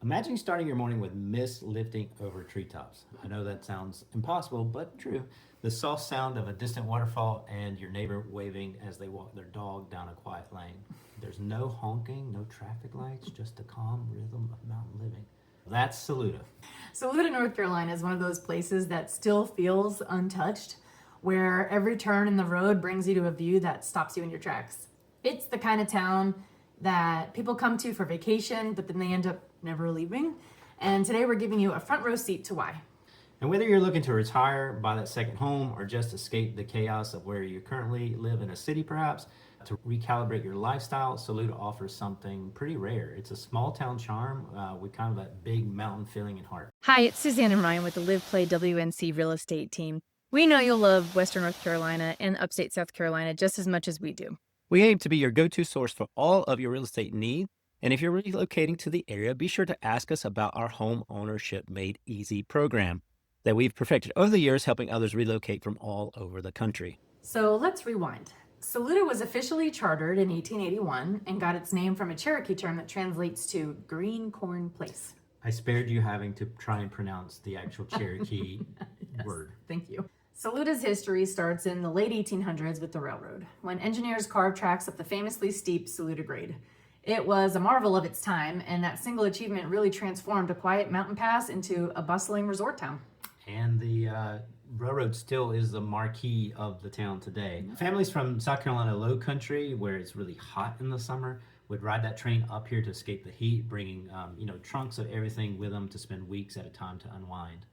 Imagine starting your morning with mist lifting over treetops. I know that sounds impossible, but true. The soft sound of a distant waterfall and your neighbor waving as they walk their dog down a quiet lane. There's no honking, no traffic lights, just the calm rhythm of mountain living. That's Saluda. Saluda, North Carolina is one of those places that still feels untouched, where every turn in the road brings you to a view that stops you in your tracks. It's the kind of town that people come to for vacation, but then they end up never leaving. And today we're giving you a front row seat to why. And whether you're looking to retire, buy that second home, or just escape the chaos of where you currently live in a city perhaps, to recalibrate your lifestyle, Saluda offers something pretty rare. It's a small town charm with kind of that big mountain feeling and heart. Hi, it's Suzanne McAbee with the LivePlayWNC Real Estate Team. We know you'll love Western North Carolina and upstate South Carolina just as much as we do. We aim to be your go-to source for all of your real estate needs. And if you're relocating to the area, be sure to ask us about our Home Ownership Made Easy program that we've perfected over the years, helping others relocate from all over the country. So let's rewind. Saluda was officially chartered in 1881 and got its name from a Cherokee term that translates to green corn place. I spared you having to try and pronounce the actual Cherokee Yes, word. Thank you. Saluda's history starts in the late 1800s with the railroad, when engineers carved tracks up the famously steep Saluda grade. It was a marvel of its time, and that single achievement really transformed a quiet mountain pass into a bustling resort town. And the railroad still is the marquee of the town today. Families from South Carolina low country, where it's really hot in the summer, would ride that train up here to escape the heat, bringing trunks of everything with them to spend weeks at a time to unwind.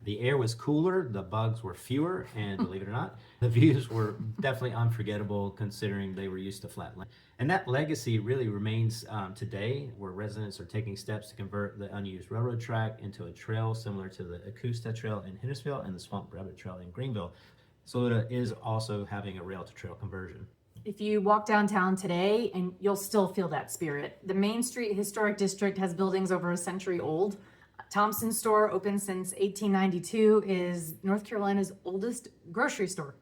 The air was cooler, the bugs were fewer, and believe it or not, the views were definitely unforgettable considering they were used to flat land. And that legacy really remains today, where residents are taking steps to convert the unused railroad track into a trail similar to the Acosta Trail in Hendersonville and the Swamp Rabbit Trail in Greenville. Saluda is also having a rail to trail conversion. If you walk downtown today, and you'll still feel that spirit. The Main Street Historic District has buildings over a century old. Thompson's store, opened since 1892, is North Carolina's oldest grocery store.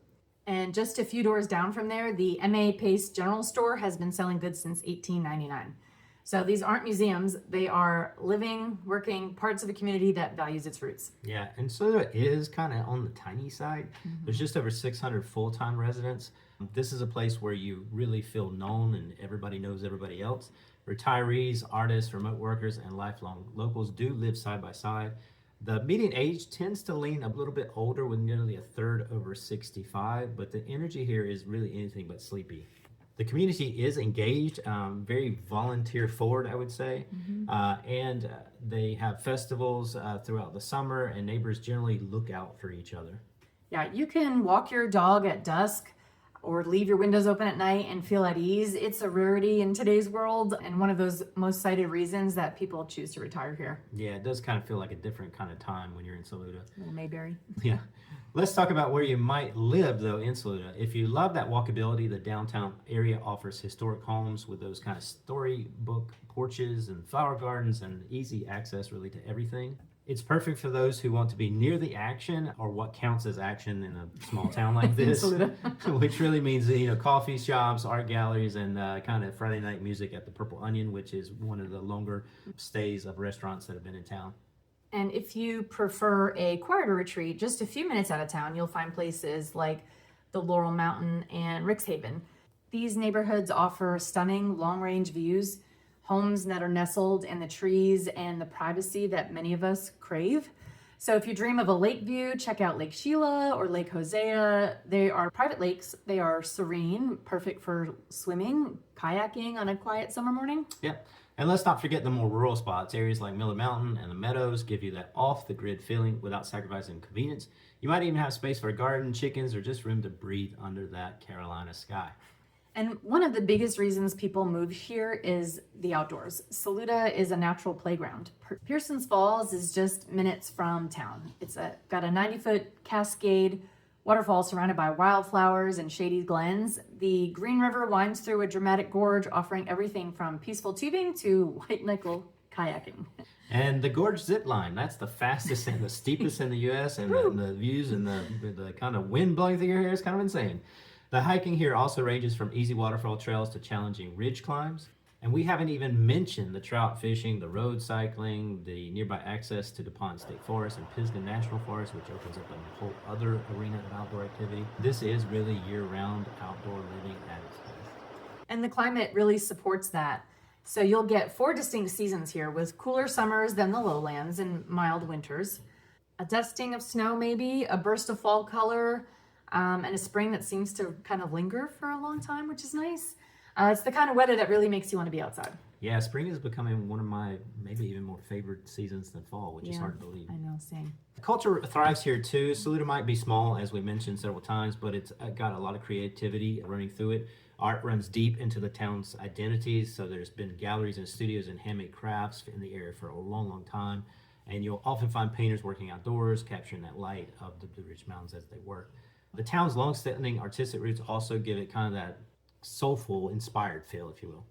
And just a few doors down from there, the M.A. Pace General Store has been selling goods since 1899. So these aren't museums, they are living, working parts of a community that values its roots. Yeah, and Saluda is kind of on the tiny side. There's just over 600 full-time residents. This is a place where you really feel known and everybody knows everybody else. Retirees, artists, remote workers, and lifelong locals do live side by side. The median age tends to lean a little bit older, with nearly a third over 65, but the energy here is really anything but sleepy. The community is engaged, very volunteer forward, I would say, and they have festivals throughout the summer, and neighbors generally look out for each other. Yeah, you can walk your dog at dusk or leave your windows open at night and feel at ease. It's a rarity in today's world, and one of those most cited reasons that people choose to retire here. Yeah, it does kind of feel like a different kind of time when you're in Saluda. Little Mayberry. Yeah. Let's talk about where you might live, though, in Saluda. If you love that walkability, the downtown area offers historic homes with those kind of storybook porches and flower gardens and easy access really to everything. It's perfect for those who want to be near the action, or what counts as action in a small town like this, which really means coffee shops, art galleries, and kind of Friday night music at the Purple Onion, which is one of the longer stays of restaurants that have been in town. And if you prefer a quieter retreat, just a few minutes out of town, you'll find places like the Laurel Mountain and Rixhaven. These neighborhoods offer stunning long-range views, homes that are nestled in the trees, and the privacy that many of us crave. So if you dream of a lake view, check out Lake Sheila or Lake Hosea. They are private lakes. They are serene, perfect for swimming, kayaking on a quiet summer morning. Yep. And let's not forget the more rural spots. Areas like Miller Mountain and the Meadows give you that off-the-grid feeling without sacrificing convenience. You might even have space for a garden, chickens, or just room to breathe under that Carolina sky. And one of the biggest reasons people move here is the outdoors. Saluda is a natural playground. Pearson's Falls is just minutes from town. It's got a 90-foot cascade waterfall surrounded by wildflowers and shady glens. The Green River winds through a dramatic gorge, offering everything from peaceful tubing to white-knuckle kayaking. And the Gorge Zipline, that's the fastest and the steepest in the U.S., and the views and the kind of wind blowing through your hair is kind of insane. The hiking here also ranges from easy waterfall trails to challenging ridge climbs. And we haven't even mentioned the trout fishing, the road cycling, the nearby access to DuPont State Forest and Pisgah National Forest, which opens up a whole other arena of outdoor activity. This is really year-round outdoor living at its best. And the climate really supports that. So you'll get 4 distinct seasons here with cooler summers than the lowlands and mild winters. A dusting of snow maybe, a burst of fall color, and a spring that seems to kind of linger for a long time, which is nice. It's the kind of weather that really makes you want to be outside. Yeah, spring is becoming one of my maybe even more favorite seasons than fall, which is hard to believe. I know, same. Culture thrives here too. Saluda might be small, as we mentioned several times, but it's got a lot of creativity running through it. Art runs deep into the town's identities, so there's been galleries and studios and handmade crafts in the area for a long, long time. And you'll often find painters working outdoors, capturing that light of the Blue Ridge Mountains as they work. The town's long-standing artistic roots also give it kind of that soulful, inspired feel, if you will.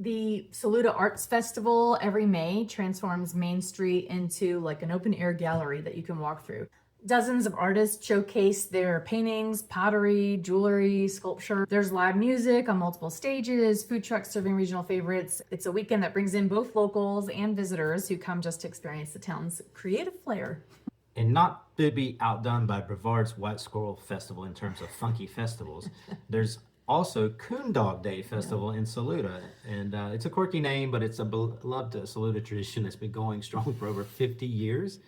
The Saluda Arts Festival every May transforms Main Street into like an open air gallery that you can walk through. Dozens of artists showcase their paintings, pottery, jewelry, sculpture. There's live music on multiple stages, food trucks serving regional favorites. It's a weekend that brings in both locals and visitors who come just to experience the town's creative flair. And not to be outdone by Brevard's White Squirrel Festival in terms of funky festivals, there's also Coon Dog Day Festival in Saluda. And it's a quirky name, but it's a beloved Saluda tradition that's been going strong for over 50 years.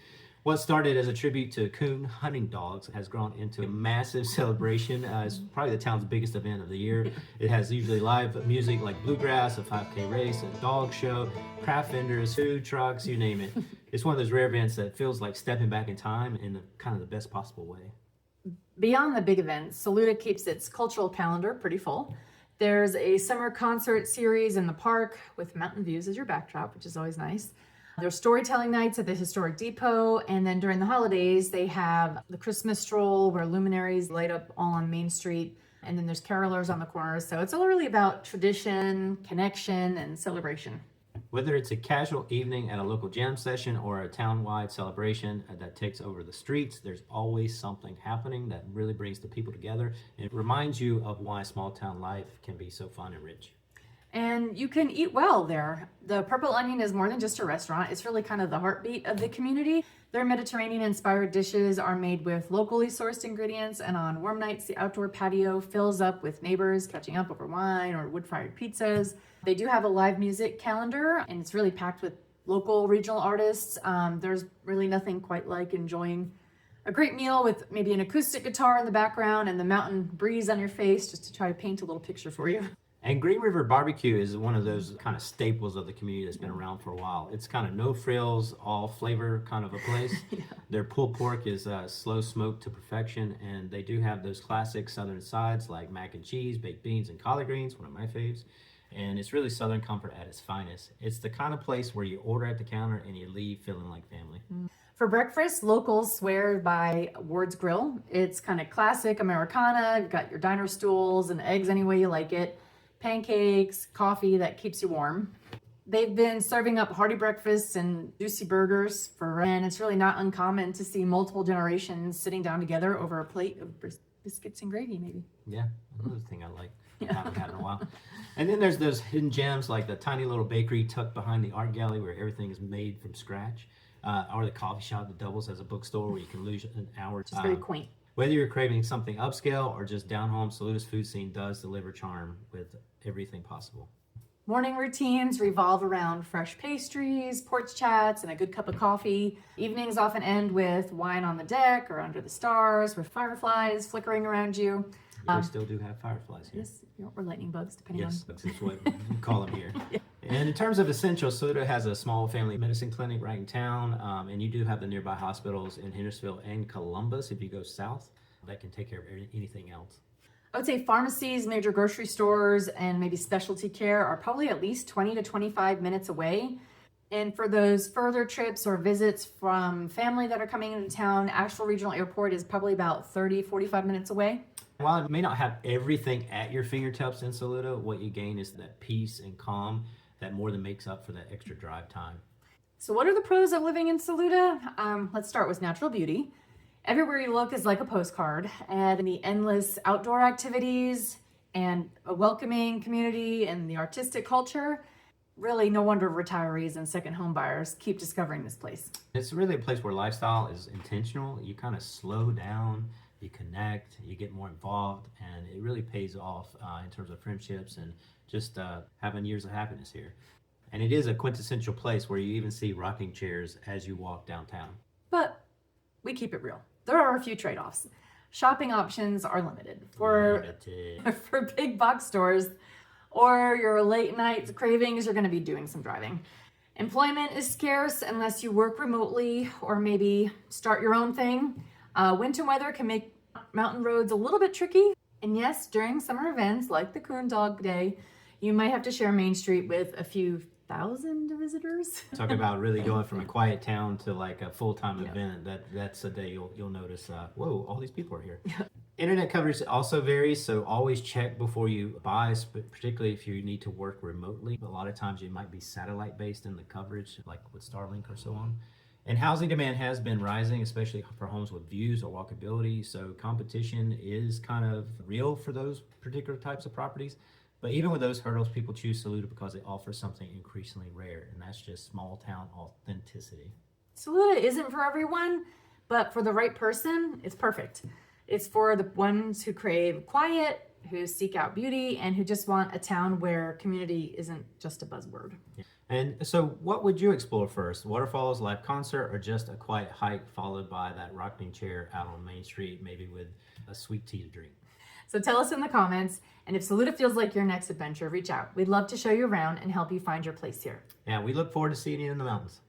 What started as a tribute to coon hunting dogs has grown into a massive celebration. It's probably the town's biggest event of the year. It has usually live music like bluegrass, a 5K race, a dog show, craft vendors, food trucks, you name it. It's one of those rare events that feels like stepping back in time in kind of the best possible way. Beyond the big events, Saluda keeps its cultural calendar pretty full. There's a summer concert series in the park with mountain views as your backdrop, which is always nice. There's storytelling nights at the Historic Depot, and then during the holidays, they have the Christmas stroll where luminaries light up all on Main Street, and then there's carolers on the corners. So it's all really about tradition, connection, and celebration. Whether it's a casual evening at a local jam session or a town-wide celebration that takes over the streets, there's always something happening that really brings the people together. It reminds you of why small-town life can be so fun and rich. And you can eat well there. The Purple Onion is more than just a restaurant. It's really kind of the heartbeat of the community. Their Mediterranean-inspired dishes are made with locally sourced ingredients, and on warm nights, the outdoor patio fills up with neighbors catching up over wine or wood-fired pizzas. They do have a live music calendar, and it's really packed with local regional artists. There's really nothing quite like enjoying a great meal with maybe an acoustic guitar in the background and the mountain breeze on your face, just to try to paint a little picture for you. And Green River Barbecue is one of those kind of staples of the community that's been around for a while. It's kind of no frills, all flavor kind of a place. Their pulled pork is slow smoked to perfection, and they do have those classic southern sides like mac and cheese, baked beans, and collard greens, one of my faves. And it's really southern comfort at its finest. It's the kind of place where you order at the counter and you leave feeling like family. For breakfast, locals swear by Ward's Grill. It's kind of classic Americana. You've got your diner stools and eggs any way you like it. Pancakes, coffee that keeps you warm. They've been serving up hearty breakfasts and juicy burgers and it's really not uncommon to see multiple generations sitting down together over a plate of biscuits and gravy, maybe. Yeah, another thing I like. Haven't had in a while. And then there's those hidden gems like the tiny little bakery tucked behind the art gallery where everything is made from scratch, or the coffee shop that doubles as a bookstore where you can lose an hour. It's very quaint. Whether you're craving something upscale or just down home, Saluda's food scene does deliver charm with everything possible. Morning routines revolve around fresh pastries, porch chats, and a good cup of coffee. Evenings often end with wine on the deck or under the stars with fireflies flickering around you. We still do have fireflies here. Yes, or lightning bugs, depending on. Yes, that's what you call them here. And in terms of essentials, Saluda has a small family medicine clinic right in town, and you do have the nearby hospitals in Hendersonville and Columbus if you go south that can take care of anything else. I would say pharmacies, major grocery stores, and maybe specialty care are probably at least 20 to 25 minutes away. And for those further trips or visits from family that are coming into town, Asheville Regional Airport is probably about 30, 45 minutes away. While it may not have everything at your fingertips in Saluda, what you gain is that peace and calm that more than makes up for that extra drive time. So what are the pros of living in Saluda? Let's start with natural beauty. Everywhere you look is like a postcard, and the endless outdoor activities and a welcoming community and the artistic culture. Really, no wonder retirees and second home buyers keep discovering this place. It's really a place where lifestyle is intentional. You kind of slow down, you connect, you get more involved, and it really pays off in terms of friendships and just having years of happiness here. And it is a quintessential place where you even see rocking chairs as you walk downtown. But we keep it real. There are a few trade-offs. Shopping options are limited. For big box stores or your late night cravings, you're going to be doing some driving. Employment is scarce unless you work remotely or maybe start your own thing. Winter weather can make mountain roads a little bit tricky. And yes, during summer events like the Coon Dog Day, you might have to share Main Street with a few thousand visitors. Talk about really going from a quiet town to like a full-time event. That's a day you'll notice, whoa, all these people are here. Internet coverage also varies, so always check before you buy, particularly if you need to work remotely. A lot of times you might be satellite based in the coverage, like with Starlink or so on. And housing demand has been rising, especially for homes with views or walkability. So competition is kind of real for those particular types of properties. But even with those hurdles, people choose Saluda because it offers something increasingly rare, and that's just small town authenticity. Saluda isn't for everyone, but for the right person, it's perfect. It's for the ones who crave quiet, who seek out beauty, and who just want a town where community isn't just a buzzword. Yeah. And so what would you explore first? Waterfalls, live concert, or just a quiet hike followed by that rocking chair out on Main Street, maybe with a sweet tea to drink? So tell us in the comments, and if Saluda feels like your next adventure, reach out. We'd love to show you around and help you find your place here. Yeah, we look forward to seeing you in the mountains.